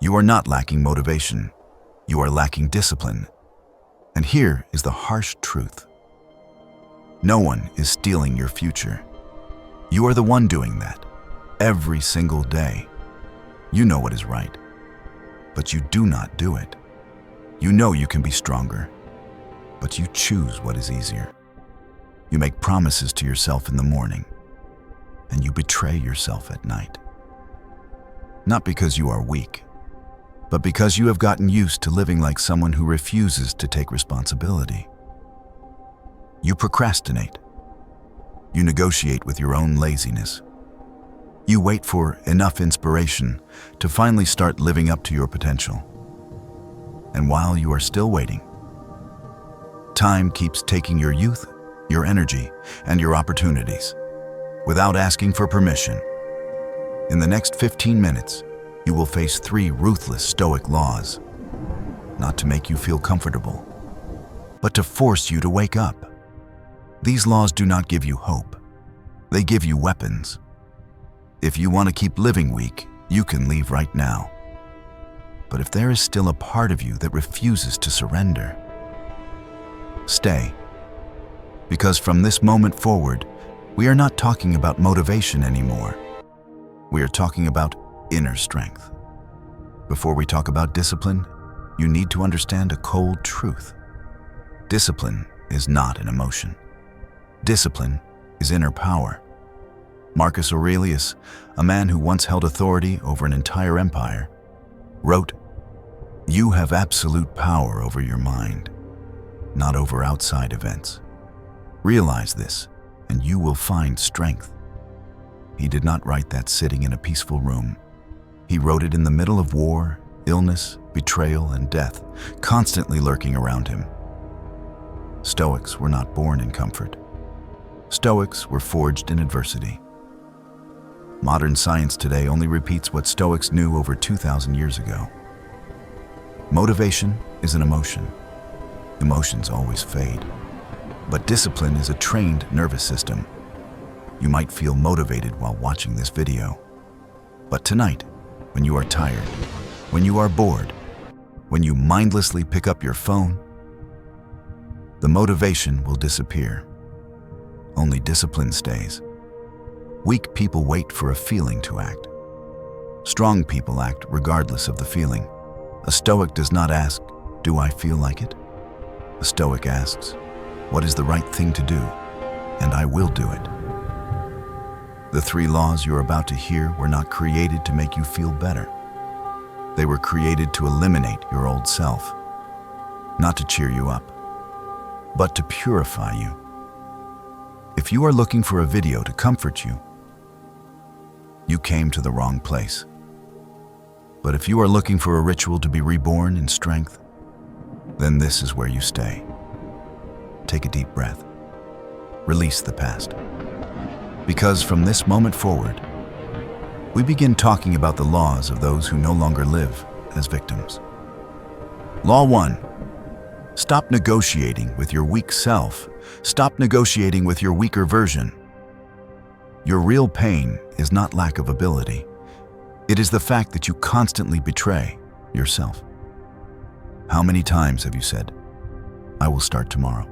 You are not lacking motivation. You are lacking discipline. And here is the harsh truth. No one is stealing your future. You are the one doing that, every single day. You know what is right, but you do not do it. You know you can be stronger, but you choose what is easier. You make promises to yourself in the morning, and you betray yourself at night. Not because you are weak, but because you have gotten used to living like someone who refuses to take responsibility. You procrastinate. You negotiate with your own laziness. You wait for enough inspiration to finally start living up to your potential. And while you are still waiting, time keeps taking your youth, your energy, and your opportunities without asking for permission. In the next 15 minutes, you will face 3 ruthless Stoic laws, not to make you feel comfortable, but to force you to wake up. These laws do not give you hope. They give you weapons. If you want to keep living weak, you can leave right now. But if there is still a part of you that refuses to surrender, stay. Because from this moment forward, we are not talking about motivation anymore. We are talking about inner strength. Before we talk about discipline, you need to understand a cold truth. Discipline is not an emotion. Discipline is inner power. Marcus Aurelius, a man who once held authority over an entire empire, wrote, "You have absolute power over your mind, not over outside events. Realize this, and you will find strength." He did not write that sitting in a peaceful room. He wrote it in the middle of war, illness, betrayal, and death, constantly lurking around him. Stoics were not born in comfort. Stoics were forged in adversity. Modern science today only repeats what Stoics knew over 2,000 years ago. Motivation is an emotion. Emotions always fade. But discipline is a trained nervous system. You might feel motivated while watching this video. But tonight, when you are tired, when you are bored, when you mindlessly pick up your phone, the motivation will disappear. Only discipline stays. Weak people wait for a feeling to act. Strong people act regardless of the feeling. A Stoic does not ask, "Do I feel like it?" A Stoic asks, "What is the right thing to do? And I will do it." The 3 laws you're about to hear were not created to make you feel better. They were created to eliminate your old self, not to cheer you up, but to purify you. If you are looking for a video to comfort you, you came to the wrong place. But if you are looking for a ritual to be reborn in strength, then this is where you stay. Take a deep breath. Release the past. Because from this moment forward, we begin talking about the laws of those who no longer live as victims. Law 1. Stop negotiating with your weak self. Stop negotiating with your weaker version. Your real pain is not lack of ability. It is the fact that you constantly betray yourself. How many times have you said, "I will start tomorrow"?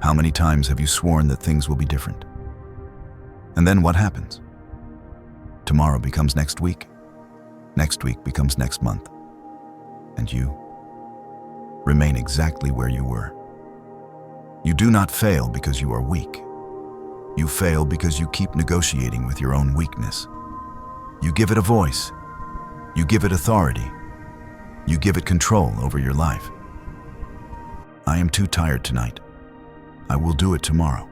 How many times have you sworn that things will be different? And then what happens? Tomorrow becomes next week. Next week becomes next month. And you remain exactly where you were. You do not fail because you are weak. You fail because you keep negotiating with your own weakness. You give it a voice. You give it authority. You give it control over your life. I am too tired tonight. I will do it tomorrow.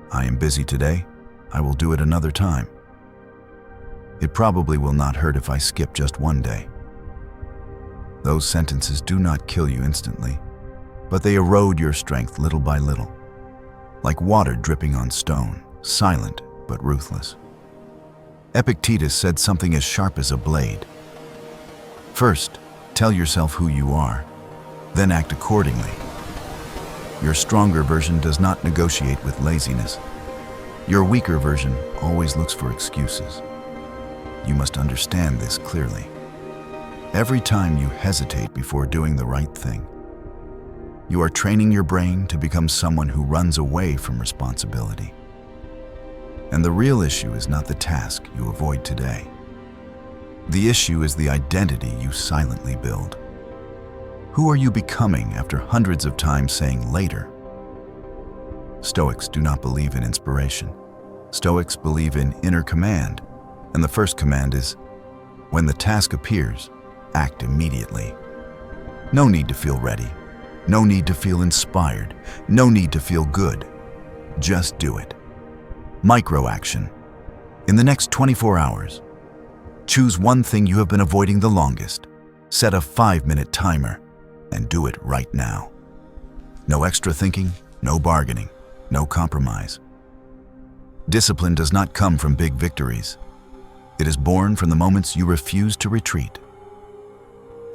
I am busy today. I will do it another time. It probably will not hurt if I skip just one day. Those sentences do not kill you instantly, but they erode your strength little by little, like water dripping on stone, silent but ruthless. Epictetus said something as sharp as a blade. First, tell yourself who you are, then act accordingly. Your stronger version does not negotiate with laziness. Your weaker version always looks for excuses. you must understand this clearly. Every time you hesitate before doing the right thing, you are training your brain to become someone who runs away from responsibility. And the real issue is not the task you avoid today. The issue is the identity you silently build. Who are you becoming after hundreds of times saying later? Stoics do not believe in inspiration. Stoics believe in inner command, and the first command is, when the task appears, act immediately. No need to feel ready. No need to feel inspired. No need to feel good. Just do it. Micro-action. In the next 24 hours, choose one thing you have been avoiding the longest. Set a 5-minute timer and do it right now. No extra thinking, no bargaining, no compromise. Discipline does not come from big victories. It is born from the moments you refuse to retreat.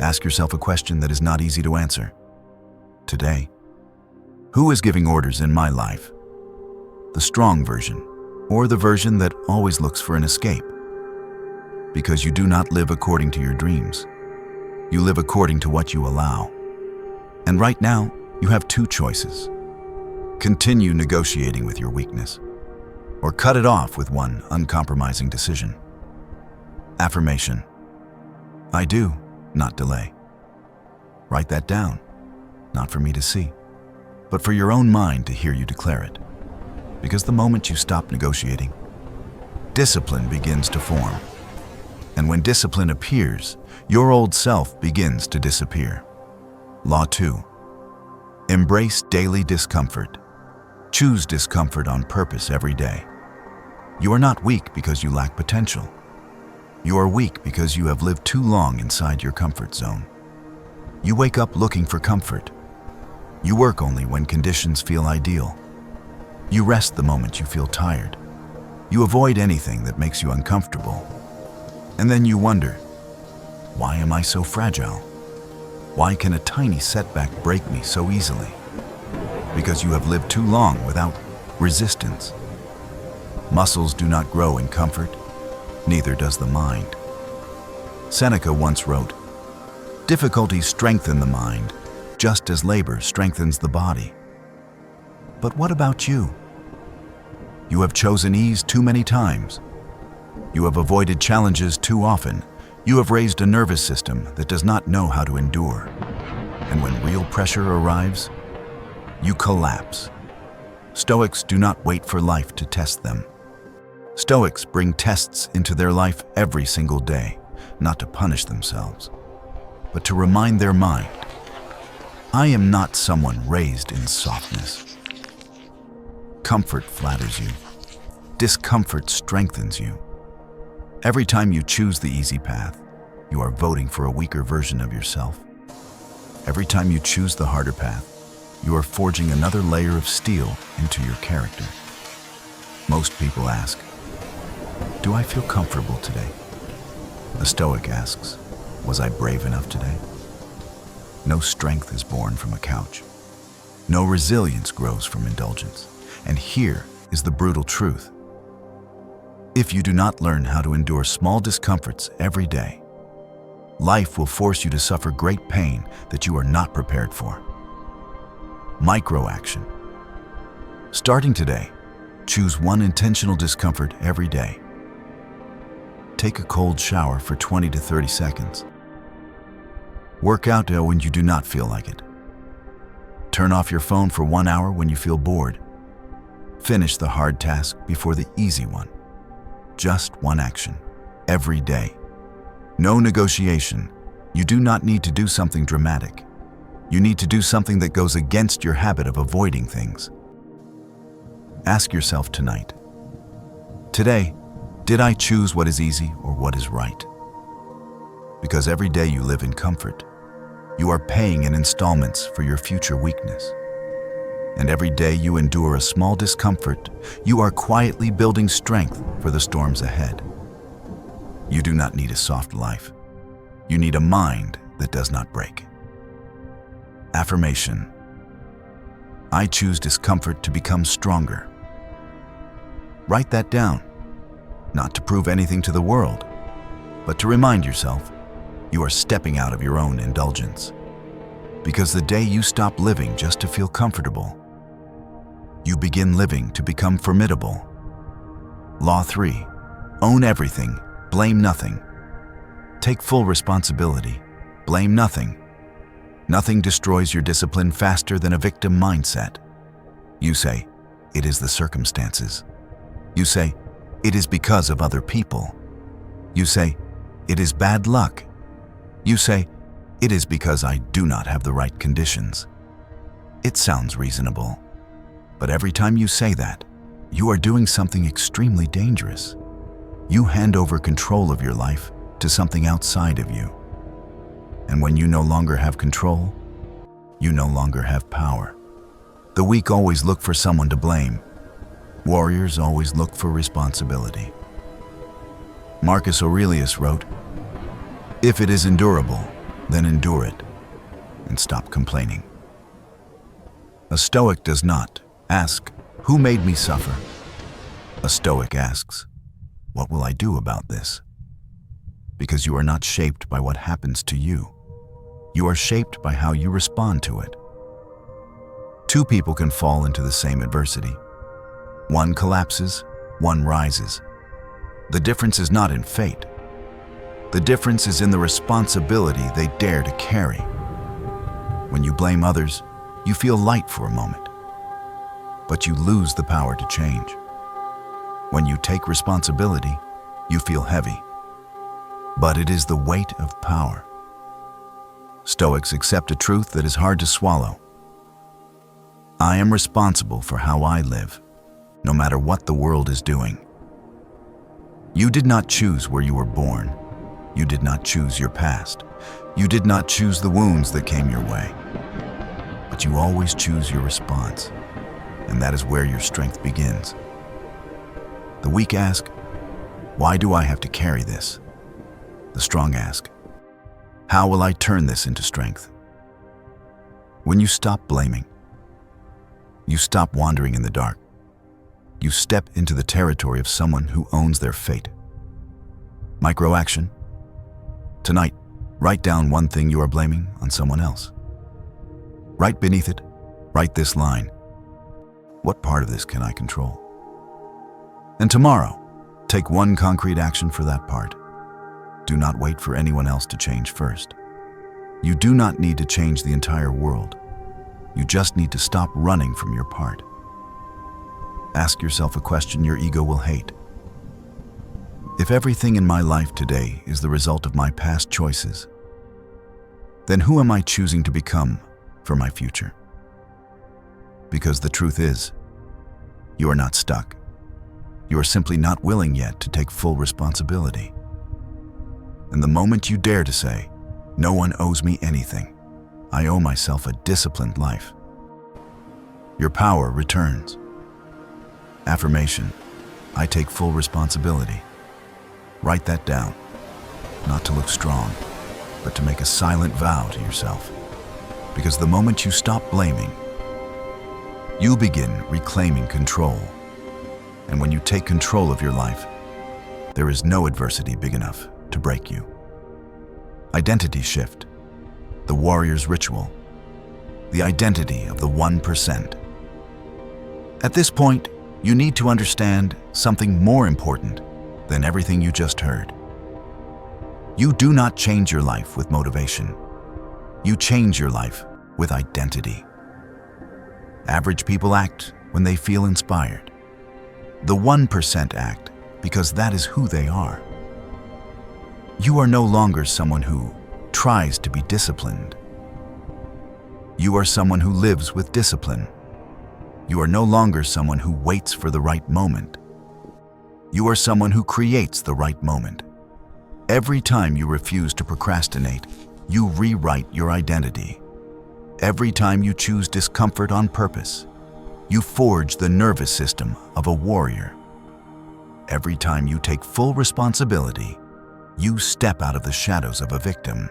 Ask yourself a question that is not easy to answer. Today, who is giving orders in my life? The strong version, or the version that always looks for an escape? Because you do not live according to your dreams. You live according to what you allow. And right now, you have two choices. Continue negotiating with your weakness, or cut it off with one uncompromising decision. Affirmation. I do not delay. Write that down, not for me to see, but for your own mind to hear you declare it. Because the moment you stop negotiating, discipline begins to form. And when discipline appears, your old self begins to disappear. Law 2. Embrace daily discomfort. Choose discomfort on purpose every day. You are not weak because you lack potential. You are weak because you have lived too long inside your comfort zone. You wake up looking for comfort. You work only when conditions feel ideal. You rest the moment you feel tired. You avoid anything that makes you uncomfortable. And then you wonder, why am I so fragile? Why can a tiny setback break me so easily? Because you have lived too long without resistance. Muscles do not grow in comfort, neither does the mind. Seneca once wrote, difficulties strengthen the mind, just as labor strengthens the body. But what about you? You have chosen ease too many times. You have avoided challenges too often. You have raised a nervous system that does not know how to endure. And when real pressure arrives, you collapse. Stoics do not wait for life to test them. Stoics bring tests into their life every single day, not to punish themselves, but to remind their mind, I am not someone raised in softness. Comfort flatters you. Discomfort strengthens you. Every time you choose the easy path, you are voting for a weaker version of yourself. Every time you choose the harder path, you are forging another layer of steel into your character. Most people ask, do I feel comfortable today? A Stoic asks, was I brave enough today? No strength is born from a couch. No resilience grows from indulgence. And here is the brutal truth. If you do not learn how to endure small discomforts every day, life will force you to suffer great pain that you are not prepared for. Micro-action. Starting today, choose one intentional discomfort every day. Take a cold shower for 20 to 30 seconds. Work out when you do not feel like it. Turn off your phone for 1 hour when you feel bored. Finish the hard task before the easy one. Just one action, every day. No negotiation. You do not need to do something dramatic. You need to do something that goes against your habit of avoiding things. Ask yourself tonight, today, did I choose what is easy or what is right? Because every day you live in comfort, you are paying in installments for your future weakness. And every day you endure a small discomfort, you are quietly building strength for the storms ahead. You do not need a soft life. You need a mind that does not break. Affirmation. I choose discomfort to become stronger. Write that down, not to prove anything to the world, but to remind yourself you are stepping out of your own indulgence. Because the day you stop living just to feel comfortable, you begin living to become formidable. Law 3. Own everything, blame nothing. Take full responsibility, blame nothing. Nothing destroys your discipline faster than a victim mindset. You say, it is the circumstances. You say, it is because of other people. You say, it is bad luck. You say, it is because I do not have the right conditions. It sounds reasonable, but every time you say that, you are doing something extremely dangerous. You hand over control of your life to something outside of you. And when you no longer have control, you no longer have power. The weak always look for someone to blame. Warriors always look for responsibility. Marcus Aurelius wrote, "If it is endurable, then endure it, and stop complaining." A Stoic does not ask, "Who made me suffer?" A Stoic asks, "What will I do about this?" Because you are not shaped by what happens to you. You are shaped by how you respond to it. Two people can fall into the same adversity. One collapses, one rises. The difference is not in fate. The difference is in the responsibility they dare to carry. When you blame others, you feel light for a moment, but you lose the power to change. When you take responsibility, you feel heavy, but it is the weight of power. Stoics accept a truth that is hard to swallow. I am responsible for how I live, no matter what the world is doing. You did not choose where you were born. You did not choose your past. You did not choose the wounds that came your way. But you always choose your response, and that is where your strength begins. The weak ask, "Why do I have to carry this?" The strong ask, "How will I turn this into strength?" When you stop blaming, you stop wandering in the dark. You step into the territory of someone who owns their fate. Micro-action. Tonight, write down one thing you are blaming on someone else. Right beneath it, write this line: "What part of this can I control?" And tomorrow, take one concrete action for that part. Do not wait for anyone else to change first. You do not need to change the entire world. You just need to stop running from your part. Ask yourself a question your ego will hate. If everything in my life today is the result of my past choices, then who am I choosing to become for my future? Because the truth is, you are not stuck. You are simply not willing yet to take full responsibility. And the moment you dare to say, "No one owes me anything. I owe myself a disciplined life," your power returns. Affirmation: I take full responsibility. Write that down, not to look strong, but to make a silent vow to yourself. Because the moment you stop blaming, you begin reclaiming control. And when you take control of your life, there is no adversity big enough to break you. Identity shift, the warrior's ritual, the identity of the 1%. At this point, you need to understand something more important than everything you just heard. You do not change your life with motivation. You change your life with identity. Average people act when they feel inspired. The 1% act because that is who they are. You are no longer someone who tries to be disciplined. You are someone who lives with discipline. You are no longer someone who waits for the right moment. You are someone who creates the right moment. Every time you refuse to procrastinate, you rewrite your identity. Every time you choose discomfort on purpose, you forge the nervous system of a warrior. Every time you take full responsibility, you step out of the shadows of a victim.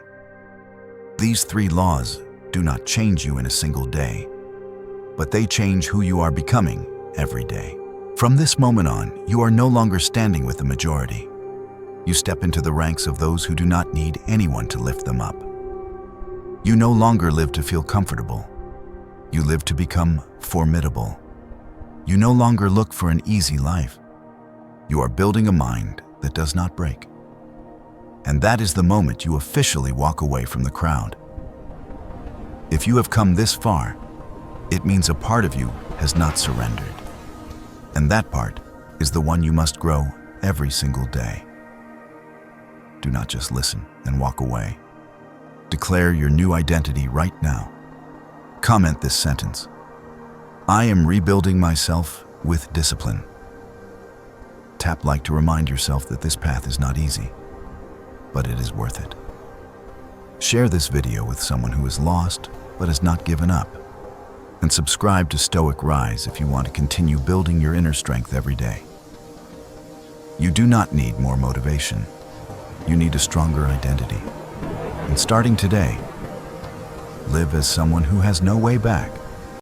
These 3 laws do not change you in a single day, but they change who you are becoming every day. From this moment on, you are no longer standing with the majority. You step into the ranks of those who do not need anyone to lift them up. You no longer live to feel comfortable. You live to become formidable. You no longer look for an easy life. You are building a mind that does not break. And that is the moment you officially walk away from the crowd. If you have come this far, it means a part of you has not surrendered. And that part is the one you must grow every single day. Do not just listen and walk away. Declare your new identity right now. Comment this sentence: I am rebuilding myself with discipline. Tap like to remind yourself that this path is not easy, but it is worth it. Share this video with someone who is lost but has not given up. And subscribe to Stoic Rise if you want to continue building your inner strength every day. You do not need more motivation. You need a stronger identity. And starting today, live as someone who has no way back.